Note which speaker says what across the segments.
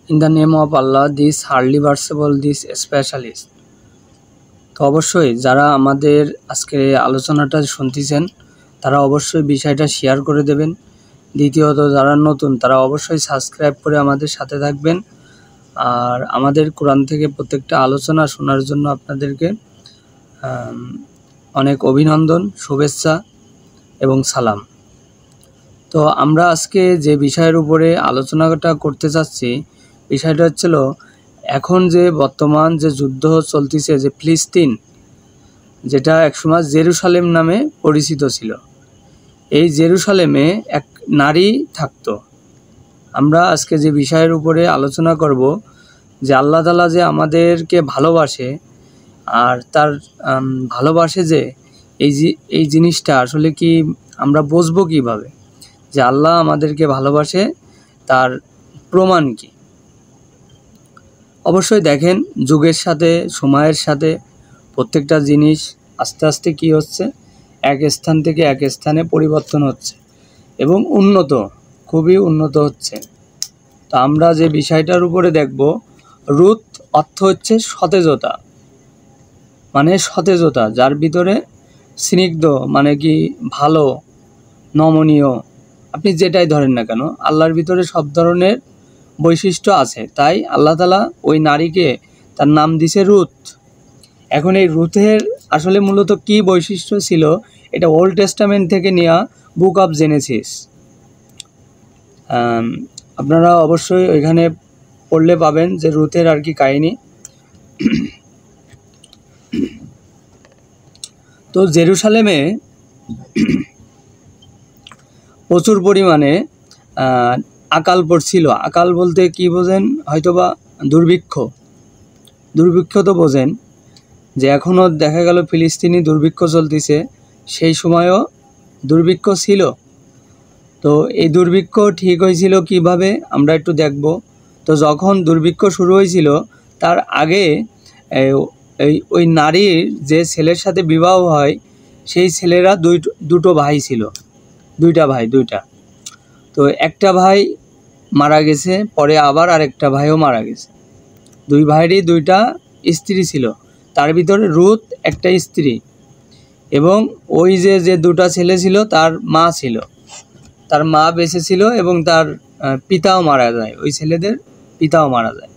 Speaker 1: In the name of Allah, this hardly versatile, this specialist. তো অবশ্যই যারা আমাদের আজকে আলোচনাটা শুনতেছেন তারা অবশ্যই বিষয়টা শেয়ার করে দেবেন। দ্বিতীয়ত যারা নতুন তারা অবশ্যই সাবস্ক্রাইব করে আমাদের সাথে থাকবেন। আর আমাদের কোরআন থেকে প্রত্যেকটা আলোচনা শোনার জন্য আপনাদেরকে অনেক অভিনন্দন, শুভেচ্ছা এবং সালাম। তো আমরা আজকে যে বিষয়ের উপরে আলোচনাটা করতে চাচ্ছি, বিষয়টা হচ্ছিল এখন যে বর্তমান যে যুদ্ধ চলতেছে, যে ফিলিস্তিন, যেটা একসময় জেরুসালেম নামে পরিচিত ছিল। এই জেরুসালেমে এক নারী থাকতো। আমরা আজকে যে বিষয়ের উপরে আলোচনা করব, যে আল্লাহ তাআলা যে আমাদেরকে ভালোবাসে, আর তার ভালোবাসে যে এই জিনিসটা আসলে কি আমরা বুঝবো কীভাবে যে আল্লাহ আমাদেরকে ভালোবাসে, তার প্রমাণ কি? অবশ্যই দেখেন, যুগের সাথে সময়ের সাথে প্রত্যেকটা জিনিস আস্তে আস্তে কি হচ্ছে, এক স্থান থেকে এক স্থানে পরিবর্তন হচ্ছে এবং খুবই উন্নত হচ্ছে। তো আমরা যে বিষয়টার উপরে দেখব, রুথ অর্থ হচ্ছে সতেজতা, মানে সতেজতা, যার ভিতরে স্নিগ্ধ মানে কি ভালো, নমনীয়, আপনি যেটাই ধরেন না কেন, আল্লাহর ভিতরে সব ধরনের বৈশিষ্ট্য আছে। তাই আল্লাহ তাআলা ওই নারীকে তার নাম দিছে রুথ। এখন এই রুথের আসলে মূলত কি বৈশিষ্ট্য ছিল, এটা ওল্ড টেস্টামেন্ট থেকে নেওয়া বুক অফ জেনেসিস। আপনারা অবশ্যই ওইখানে পড়লে পাবেন যে রুথের আর কি কাহিনী। তো জেরুসালেমে প্রচুর পরিমাণে আকাল পড়ছিল। আকাল বলতে কি বোঝেন, হয়তোবা দুর্ভিক্ষ তো বোঝেন, যে এখনও দেখা গেল ফিলিস্তিনি দুর্ভিক্ষ চলতেছে, সেই সময়ও দুর্ভিক্ষ ছিল। তো এই দুর্ভিক্ষ ঠিক হয়েছিল কিভাবে আমরা একটু দেখব। তো যখন দুর্ভিক্ষ শুরু হয়েছিল তার আগে ওই নারীর যে ছেলের সাথে বিবাহ হয়, সেই ছেলেরা দুটো ভাই ছিল, দুইটা। তো একটা ভাই মারা গেছে, পরে আবার আরেকটা ভাইও মারা গেছে। দুই ভাইয়েরই দুইটা স্ত্রী ছিল, তার ভিতরে রুথ একটা স্ত্রী, এবং ওই যে দুটা ছেলে ছিল তার মা ছিল, তার মা বেঁচে ছিল এবং তার পিতাও মারা যায়, ওই ছেলেদের পিতাও মারা যায়।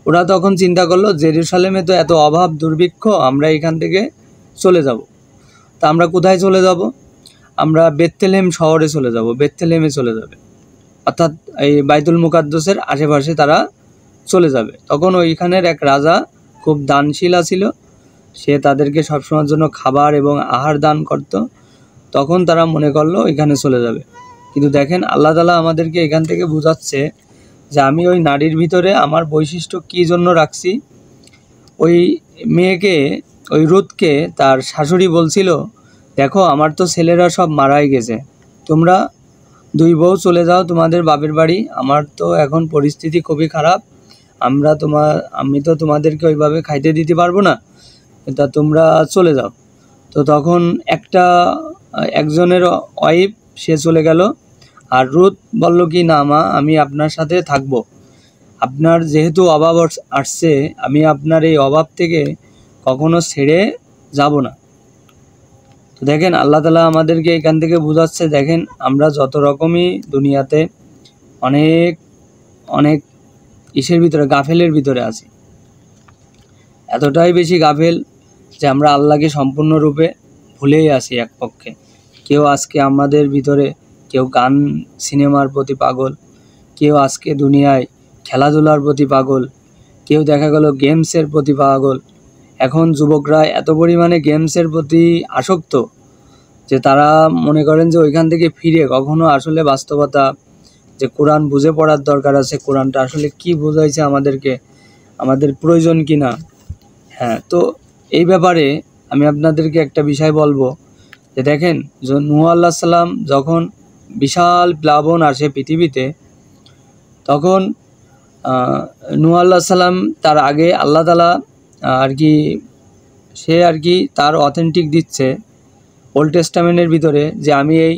Speaker 1: ওরা তখন চিন্তা করলো, জেরুসালেমে তো এত অভাব দুর্ভিক্ষ, আমরা এখান থেকে চলে যাব। তা আমরা কোথায় চলে যাব? আমরা বেথলেহেম শহরে চলে যাব, বেথলেহেমে চলে যাবে, অর্থাৎ এই বাইতুল মুকাদ্দাসের আশেপাশে তারা চলে যাবে। তখন ওইখানের এক রাজা খুব দানশীলা ছিল, সে তাদেরকে সবসময়ের জন্য খাবার এবং আহার দান করত। তখন তারা মনে করলো এখানে চলে যাবে। কিন্তু দেখেন, আল্লাহ তাআলা আমাদেরকে এখান থেকে বোঝাচ্ছে যে আমি ওই নারীর ভিতরে আমার বৈশিষ্ট্য কী জন্য রাখছি। ওই মেয়েকে, ওই রুথকে তার শাশুড়ি বলছিল, দেখো আমার তো ছেলেরা সব মারাই গেছে, তোমরা দুই বউ চলে যাও তোমাদের বাপের বাড়ি, আমার তো এখন পরিস্থিতি খুবই খারাপ, আমি তো তোমাদেরকে ওইভাবে খাইতে দিতে পারবো না, তা তোমরা চলে যাও। তো তখন একজনের ওয়াইফ সে চলে গেল, আর রুথ বলল কি, না মা, আমি আপনার সাথে থাকবো, আপনার যেহেতু অভাব আসছে, আমি আপনার এই অভাব থেকে কখনো ছেড়ে যাব না। তো দেখেন, আল্লাহ তাআলা আমাদেরকে এখান থেকে বোঝাচ্ছে, দেখেন আমরা যত রকমই দুনিয়াতে অনেক অনেক ইসের ভিতরে, গাফেলের ভিতরে আছি, এতটাই বেশি গাফেল যে আমরা আল্লাহকে সম্পূর্ণরূপে ভুলেই আসি। এক পক্ষে কেউ আজকে আমাদের ভিতরে, কেউ গান সিনেমার প্রতি পাগল, কেউ আজকে দুনিয়ায় খেলাধুলার প্রতি পাগল, কেউ দেখা গেল গেমসের প্রতি পাগল। এখন যুবকরা এত পরিমাণে গেমসের প্রতি আসক্ত যে তারা মনে করেন যে ওইখান থেকে ফিরে কখনো আসলে বাস্তবতা, যে কোরআন বুঝে পড়ার দরকার আছে, কোরআনটা আসলে কি বোঝাইছে আমাদেরকে, আমাদের প্রয়োজন কি না। হ্যাঁ, তো এই ব্যাপারে আমি আপনাদেরকে একটা বিষয় বলবো, যে দেখেন, নূহ আলাইহিস সালাম যখন বিশাল প্লাবন আসে পৃথিবীতে, তখন নূহ আলাইহিস সালাম তার আগে আল্লাহ তাআলা তার অথেন্টিক দিচ্ছে ওল্ড টেস্টামেন্টের ভিতরে, যে আমি এই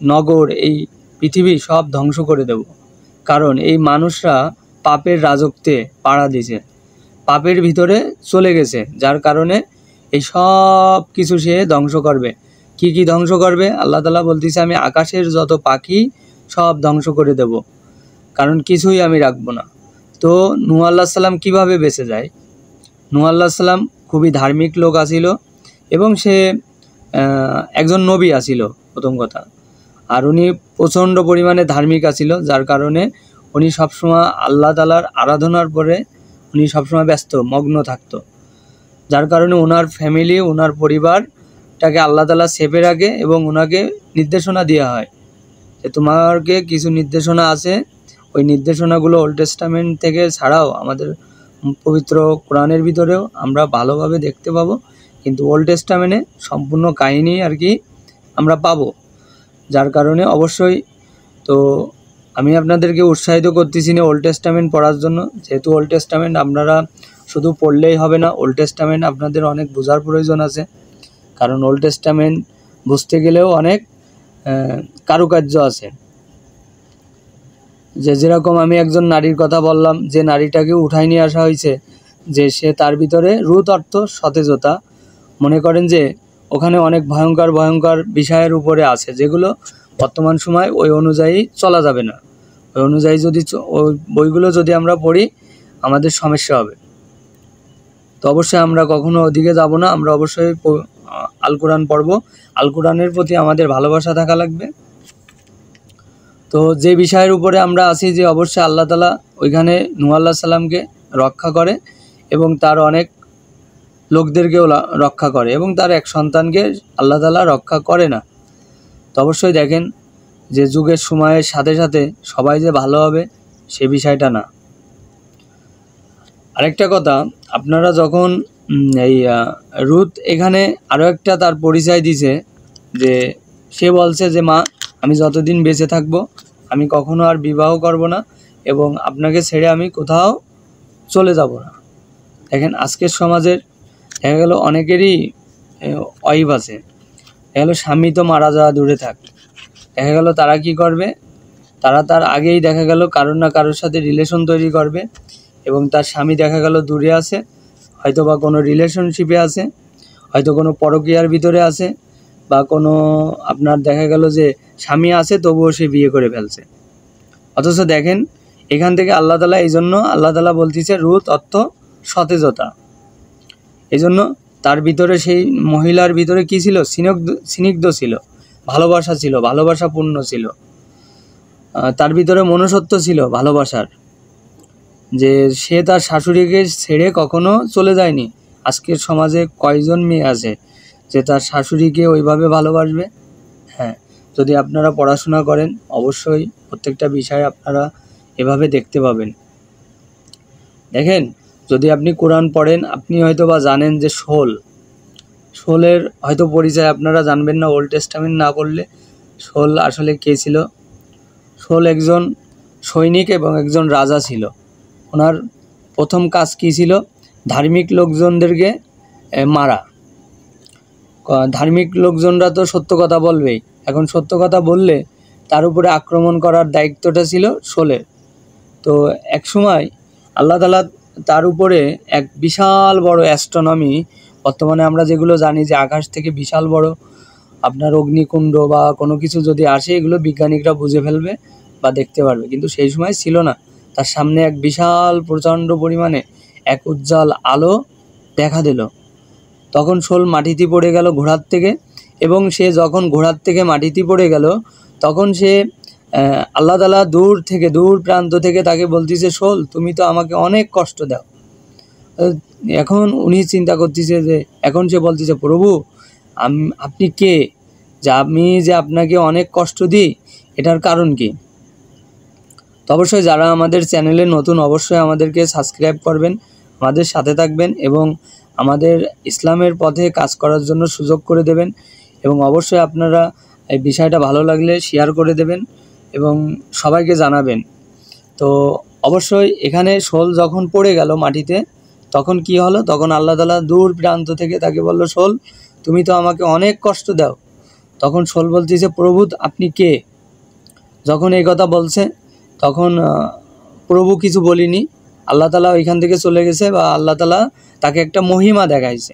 Speaker 1: নগর, এই পৃথিবী সব ধ্বংস করে দেব, কারণ এই মানুষরা পাপের রাজত্বে পাড়া দিছে, পাপের ভিতরে চলে গেছে, যার কারণে এই সব কিছু সে ধ্বংস করবে। কি কি ধ্বংস করবে? আল্লাহ তাআলা বলতেছে, আমি আকাশের যত পাখি সব ধ্বংস করে দেব, কারণ কিছুই আমি রাখবো না। তো নূহ আলাইহিস সালাম কীভাবে বেঁচে যায়? নূহ আলাইহিস সালাম খুবই ধার্মিক লোক আছিল এবং সে একজন নবী আছিল প্রথম কথা। আর উনি প্রচণ্ড পরিমাণে ধার্মিক আছিল, যার কারণে উনি সবসময় আল্লাহ তাআলার আরাধনার পরে উনি সবসময় ব্যস্ত মগ্ন থাকতো, যার কারণে ওনার ফ্যামিলি, ওনার পরিবারটাকে আল্লাহ তাআলা সেভে রাখে এবং ওনাকে নির্দেশনা দেওয়া হয় যে তোমাকে কিছু নির্দেশনা আছে, ওই নির্দেশনাগুলো ওল্ড টেস্টামেন্ট থেকে ছাড়াও আমাদের পবিত্র কোরআনের ভিতরেও আমরা ভালোভাবে দেখতে পাবো, কিন্তু ওল্ড টেস্টামেন্টে সম্পূর্ণ কাহিনী আর কি আমরা পাবো। যার কারণে অবশ্যই তো আমি আপনাদেরকে উৎসাহিত করতেছি না ওল্ড টেস্টামেন্ট পড়ার জন্য, যেহেতু ওল্ড টেস্টামেন্ট আপনারা শুধু পড়লেই হবে না, ওল্ড টেস্টামেন্ট আপনাদের অনেক বোঝার প্রয়োজন আছে, কারণ ওল্ড টেস্টামেন্ট বুঝতে গেলেও অনেক কারুকার্য আছে। যেরকম আমি একজন নারীর কথা বললাম, যে নারীটাকে উঠাই নিয়ে আসা হয়েছে, যে সে তার ভিতরে রুত অর্থ সতেজতা, মনে করেন যে ওখানে অনেক ভয়ঙ্কর ভয়ঙ্কর বিষয়ের উপরে আছে, যেগুলো বর্তমান সময় ওই অনুযায়ী চলা যাবে না। ওই অনুযায়ী যদি ওই বইগুলো যদি আমরা পড়ি আমাদের সমস্যা হবে। তো অবশ্যই আমরা কখনো ওদিকে যাব না, আমরা অবশ্যই আল কোরআন পড়ব। আল কোরআনের প্রতি আমাদের ভালোবাসা থাকা লাগবে। তো যে বিষয়ের উপরে আমরা আছি, যে অবশ্যই আল্লাহ তাআলা ওইখানে নূহ আলাইহিস সালামকে রক্ষা করে এবং তার অনেক লোকদেরকেও রক্ষা করে, এবং তার এক সন্তানকে আল্লাহ তাআলা রক্ষা করে না। তো অবশ্যই দেখেন যে যুগের সময়ের সাথে সাথে সবাই যে ভালো হবে সে বিষয়টা না। আরেকটা কথা, আপনারা যখন এই রুত এখানে আরও একটা তার পরিচয় দিছে, যে সে বলছে যে মা, আমি যতদিন বেঁচে থাকব আমি কখনো আর বিবাহ করব না এবং আপনাকে ছেড়ে আমি কোথাও চলে যাব না। দেখেন আজকের সমাজের দেখা গেল অনেকেরই ওয়াইফ আছে, দেখা গেলো স্বামী তো মারা যাওয়া দূরে থাক, দেখা গেল তারা কি করবে, তারা তার আগেই দেখা গেল কারোর না কারোর সাথে রিলেশন তৈরি করবে এবং তার স্বামী দেখা গেল দূরে আছে, হয়তো বা কোনো রিলেশনশিপে আছে, হয়তো কোনো পরকীয়ার ভিতরে আছে, বা কোনো আপনার দেখা গেল যে স্বামী আছে তবুও সে বিয়ে করে ফেলছে। অথচ দেখেন এখান থেকে আল্লাহ তাআলা, এই জন্য আল্লাহ তাআলা বলতেছে রুত অর্থ সতেজতা। এই জন্য তার ভিতরে, সেই মহিলার ভিতরে কি ছিল? স্নিগ্ধ ছিল, ভালোবাসা ছিল, ভালোবাসাপূর্ণ ছিল, তার ভিতরে মনুষ্যত্ব ছিল ভালোবাসার, যে সে তার শাশুড়িকে ছেড়ে কখনো চলে যায়নি। আজকের সমাজে কয়জন মেয়ে আছে যে তার শাশুড়িকে ওইভাবে ভালোবাসবে? হ্যাঁ, যদি আপনারা পড়াশোনা করেন অবশ্যই প্রত্যেকটা বিষয় আপনারা এভাবে দেখতে পাবেন। দেখেন যদি আপনি কোরআন পড়েন, আপনি হয়তো বা জানেন যে শোলের হয়তো পরিচয় আপনারা জানবেন না ওল্ড টেস্টামেন্ট না পড়লে। শোল আসলে কে ছিল? শোল একজন সৈনিক এবং একজন রাজা ছিল। ওনার প্রথম কাজ কী ছিল? ধার্মিক লোকজনদেরকে মারা। ধার্মিক লোকজনরা তো সত্য কথা বলবেই, এখন সত্য কথা বললে তার উপরে আক্রমণ করার দায়িত্বটা ছিল শোলের। তো এক সময় আল্লাহ তাআলা তার উপরে এক বিশাল বড় অ্যাস্ট্রোনমি, বর্তমানে আমরা যেগুলো জানি যে আকাশ থেকে বিশাল বড় আপনার অগ্নিকুণ্ড বা কোনো কিছু যদি আসে, এগুলো বিজ্ঞানিকরা বুঝে ফেলবে বা দেখতে পারবে, কিন্তু সেই সময় ছিল না। তার সামনে এক বিশাল প্রচণ্ড পরিমাণে এক উজ্জ্বল আলো দেখা দিল। তখন শোল মাটিতে পড়ে গেল ঘোড়ার থেকে, এবং সে যখন ঘোড়ার থেকে মাটিতে পড়ে গেল তখন সে আল্লাহ তাআলা দূর প্রান্ত থেকে তাকে বলতেছে, শোল তুমি তো আমাকে অনেক কষ্ট দাও। এখন উনি চিন্তা করতেছে যে, এখন সে বলতেছে, প্রভু আপনি কে, যে আমি যে আপনাকে অনেক কষ্ট দিই, এটার কারণ কি? তো অবশ্যই যারা আমাদের চ্যানেলে নতুন অবশ্যই আমাদেরকে সাবস্ক্রাইব করবেন, আমাদের সাথে থাকবেন এবং আমাদের ইসলামের পথে কাজ করার জন্য সুযোগ করে দেবেন, এবং অবশ্যই আপনারা এই বিষয়টা ভালো লাগলে শেয়ার করে দেবেন এবং সবাইকে জানাবেন। তো অবশ্যই এখানে শোল যখন পড়ে গেল মাটিতে, তখন কি হলো? তখন আল্লাহ তাআলা দূর প্রান্ত থেকে তাকে বলল, শোল তুমি তো আমাকে অনেক কষ্ট দাও। তখন শোল বলতেছে, প্রভু আপনি কে? যখন এই কথা বলছে তখন প্রভু কিছু বলিনি, আল্লাহ তাআলা ওইখান থেকে চলে গেছে বা আল্লাহ তাআলা তাকে একটা মহিমা দেখাইছে।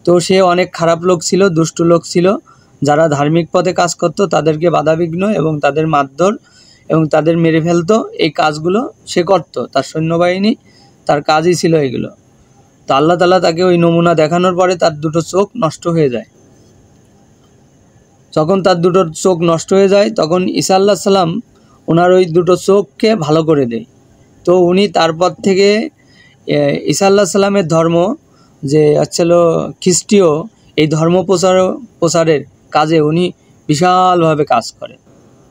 Speaker 1: তো সে অনেক খারাপ লোক ছিল, দুষ্টু লোক ছিল, যারা ধার্মিক পথে কাজ করত তাদেরকে বাধাবিঘ্ন এবং তাদের মারধর এবং তাদের মেরে ফেলতো, এই কাজগুলো সে করত, তার সৈন্যবাহিনী, তার কাজই ছিল এগুলো। তো আল্লাহ তাআলা তাকে ওই নমুনা দেখানোর পরে তার দুটো চোখ নষ্ট হয়ে যায়। যখন তার দুটো চোখ নষ্ট হয়ে যায় তখন ঈসা আলাইহিস সালাম ওনার ওই দুটো চোখকে ভালো করে দেয়। তো উনি তারপর থেকে ঈসা আলাইহিস সালামের ধর্ম যে হচ্ছিল খ্রিস্টীয়, এই ধর্ম প্রচারের কাজে উনি বিশালভাবে কাজ করে।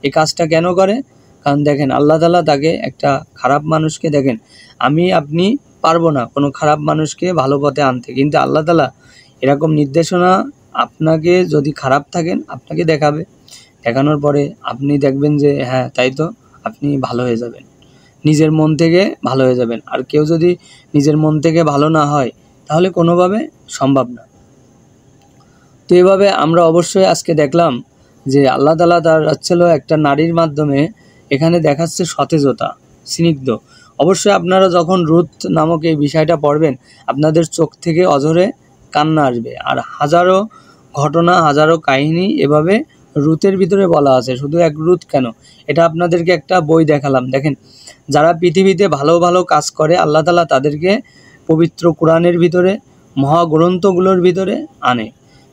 Speaker 1: এই কাজটা কেন করে? কারণ দেখেন আল্লাহ তাআলা তাকে একটা খারাপ মানুষকে, দেখেন আমি আপনি পারবো না কোনো খারাপ মানুষকে ভালো পথে আনতে, কিন্তু আল্লাহ তাআলা এরকম নির্দেশনা আপনাকে যদি খারাপ থাকেন আপনাকে দেখাবে, দেখানোর পরে আপনি দেখবেন যে হ্যাঁ তাই তো, আপনি ভালো হয়ে যাবেন, নিজের মন থেকে ভালো হয়ে যাবেন। আর কেউ যদি নিজের মন থেকে ভালো না হয় তাহলে কোনোভাবে সম্ভব না। তো এভাবে আমরা অবশ্যই আজকে দেখলাম যে আল্লাহ তাআলা তার হচ্ছিল একটা নারীর মাধ্যমে এখানে দেখাচ্ছে সতেজতা, স্নিগ্ধ। অবশ্যই আপনারা যখন রুথ নামক এই বিষয়টা পড়বেন আপনাদের চোখ থেকে অঝরে কান্না আসবে। আর হাজারো ঘটনা, হাজারো কাহিনী এভাবে রুথের ভিতরে বলা আছে। শুধু এক রুথ কেন, এটা আপনাদেরকে একটা বই দেখালাম। দেখেন যারা পৃথিবীতে ভালো ভালো কাজ করে আল্লাহ তাআলা তাদেরকে পবিত্র কোরআনের ভিতরে, মহাগ্রন্থগুলোর ভিতরে আনে।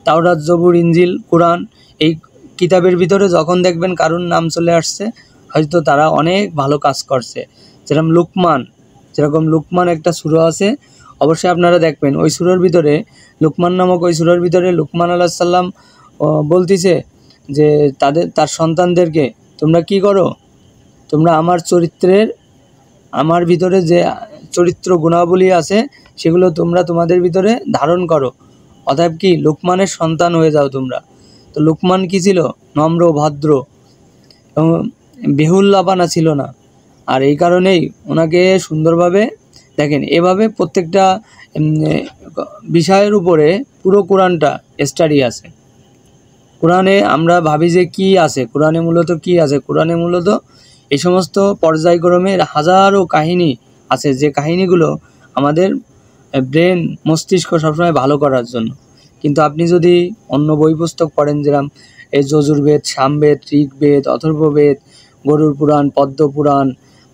Speaker 1: তাওরাত, জবুর, ইনজিল, কোরআন, এই কিতাবের ভিতরে যখন দেখবেন কারুর নাম চলে আসছে হয়তো তারা অনেক ভালো কাজ করছে। যেরকম লুকমান একটা সূরা আছে, অবশ্যই আপনারা দেখবেন ওই সূরার ভিতরে, লুকমান নামক ওই সূরার ভিতরে লুকমান আলাইহিস সালাম বলতিছে যে তার সন্তানদেরকে, তোমরা কি করো, তোমরা আমার ভিতরে যে চরিত্র গুণাবলী আছে সেগুলো তোমরা তোমাদের ভিতরে ধারণ করো, অতএব কি লুকমানের সন্তান হয়ে যাও তোমরা। তো লুকমান কি ছিল? নম্র, ভদ্র এবং বেহুল্লাপানা ছিল না। আর এই কারণেই ওনাকে সুন্দরভাবে, দেখেন এভাবে প্রত্যেকটা বিষয়ের উপরে পুরো কোরআনটা স্টাডি আছে। কোরআনে আমরা ভাবি যে কি আছে, কোরআনে মূলত কি আছে, কোরআনে মূলত এই সমস্ত পর্যায়ক্রমের হাজারো কাহিনী আছে, যে কাহিনীগুলো আমাদের ব্রেন, মস্তিষ্ক সবসময় ভালো করার জন্য। কিন্তু আপনি যদি অন্য বই পুস্তক পড়েন, যেরকম এই যজুর্বেদ, সামবেদ, ঋগ্বেদ, অথর্ববেদ, গরুড় পুরাণ, পদ্ম পুরাণ,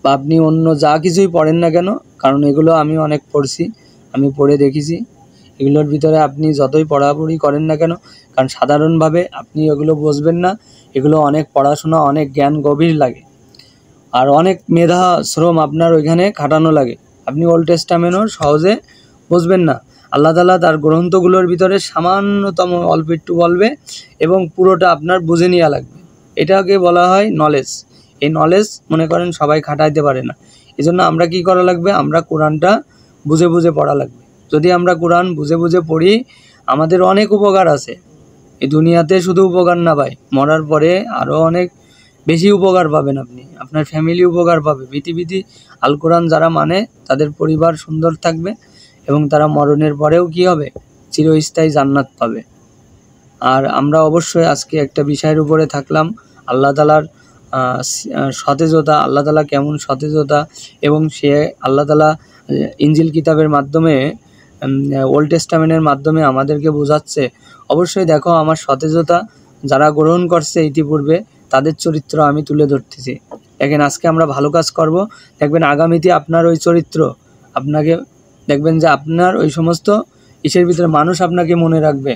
Speaker 1: বা আপনি অন্য যা কিছুই পড়েন না কেন, কারণ এগুলো আমি অনেক পড়ছি, আমি পড়ে দেখেছি, এগুলোর ভিতরে আপনি যতই পড়াপড়ি করেন না কেন, কারণ সাধারণভাবে আপনি এগুলো বুঝবেন না, এগুলো অনেক পড়াশোনা, অনেক জ্ঞান গভীর লাগে, আর অনেক মেধা শ্রম আপনার ওইখানে খাটানো লাগে। আপনি ওল্ড টেস্টামেন্টও সহজে বুঝবেন না। আল্লাহ তাআলা তার গ্রন্থগুলোর ভিতরে সামান্যতম অল্প একটু বলবে এবং পুরোটা আপনার বুঝে নেওয়া লাগবে। এটাকে বলা হয় নলেজ। এই নলেজ মনে করেন সবাই খাটাইতে পারে না। এজন্য আমরা কি করা লাগবে? আমরা কোরআনটা বুঝে বুঝে পড়া লাগবে। যদি আমরা কোরআন বুঝে বুঝে পড়ি আমাদের অনেক উপকার আছে। এই দুনিয়াতে শুধু উপকার না ভাই, মরার পরে আরও অনেক বেশি উপকার পাবেন আপনি, আপনার ফ্যামিলি উপকার পাবে। পৃথিবীতে আল কোরআন যারা মানে তাদের পরিবার সুন্দর থাকবে এবং তারা মরণের পরেও কি হবে? চিরস্থায়ী জান্নাত পাবে। আর আমরা অবশ্যই আজকে একটা বিষয়ের উপরে থাকলাম, আল্লাহ তাআলার সতেজতা, আল্লাহ তাআলা কেমন সতেজতা, এবং সে আল্লাহ তাআলা ইনজিল কিতাবের মাধ্যমে, ওল্ড টেস্টামেন্টের মাধ্যমে আমাদেরকে বোঝাচ্ছে। অবশ্যই দেখো আমার সতেজতা যারা গ্রহণ করছে ইতিপূর্বে তাদের চরিত্র আমি তুলে ধরতেছি। দেখেন আজকে আমরা ভালো কাজ করব, দেখবেন আগামীতে আপনার ওই চরিত্র, আপনাকে দেখবেন যে আপনার ওই সমস্ত ইসের ভিতরে মানুষ আপনাকে মনে রাখবে।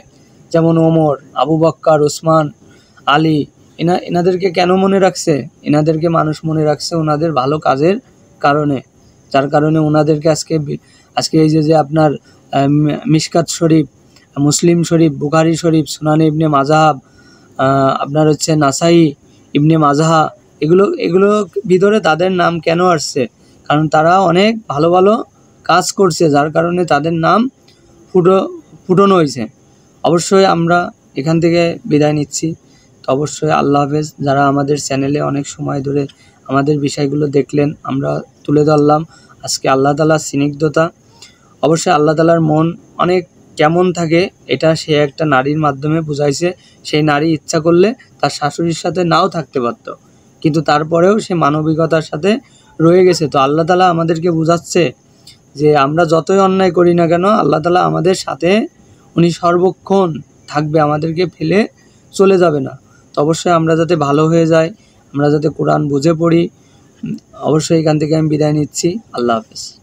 Speaker 1: যেমন ওমর, আবু বক্কর, ওসমান, আলী, এনাদেরকে কেন মনে রাখছে? এনাদেরকে মানুষ মনে রাখছে ওনাদের ভালো কাজের কারণে, যার কারণে ওনাদেরকে আজকে এই যে আপনার মিশকাত শরীফ, মুসলিম শরীফ, বুখারী শরীফ, সুনানে ইবনে মাজাহ, আপনার হচ্ছে নাসাই ইবনে মাজাহ, এগুলো ভিতরে তাদের নাম কেন আসছে? কারণ তারা অনেক ভালো ভালো কাজ করছে, যার কারণে তাদের নাম ফুটনো হয়েছে। অবশ্যই আমরা এখান থেকে বিদায় নিচ্ছি। তো অবশ্যই আল্লাহ হাফেজ। যারা আমাদের চ্যানেলে অনেক সময় ধরে আমাদের বিষয়গুলো দেখলেন, আমরা তুলে ধরলাম আজকে আল্লাহ তাআলার স্নিগ্ধতা। অবশ্যই আল্লাহ তাআলার মন অনেক কেমন থাকে এটা সে একটা নারীর মাধ্যমে বুঝাইছে। সেই নারী ইচ্ছা করলে তার শাশুড়ির সাথে নাও থাকতে পারত, কিন্তু তারপরেও সে মানবিকতার সাথে রয়ে গেছে। তো আল্লাহ তাআলা আমাদেরকে বোঝাচ্ছে যে আমরা যতই অন্যায় করি না কেন আল্লাহ তাআলা আমাদের সাথে, উনি সর্বক্ষণ থাকবে, আমাদেরকে ফেলে চলে যাবে না। তো অবশ্যই আমরা যাতে ভালো হয়ে যাই, আমরা যাতে কোরআন বুঝে পড়ি। অবশ্যই এখান থেকে আমি বিদায় নিচ্ছি। আল্লাহ হাফেজ।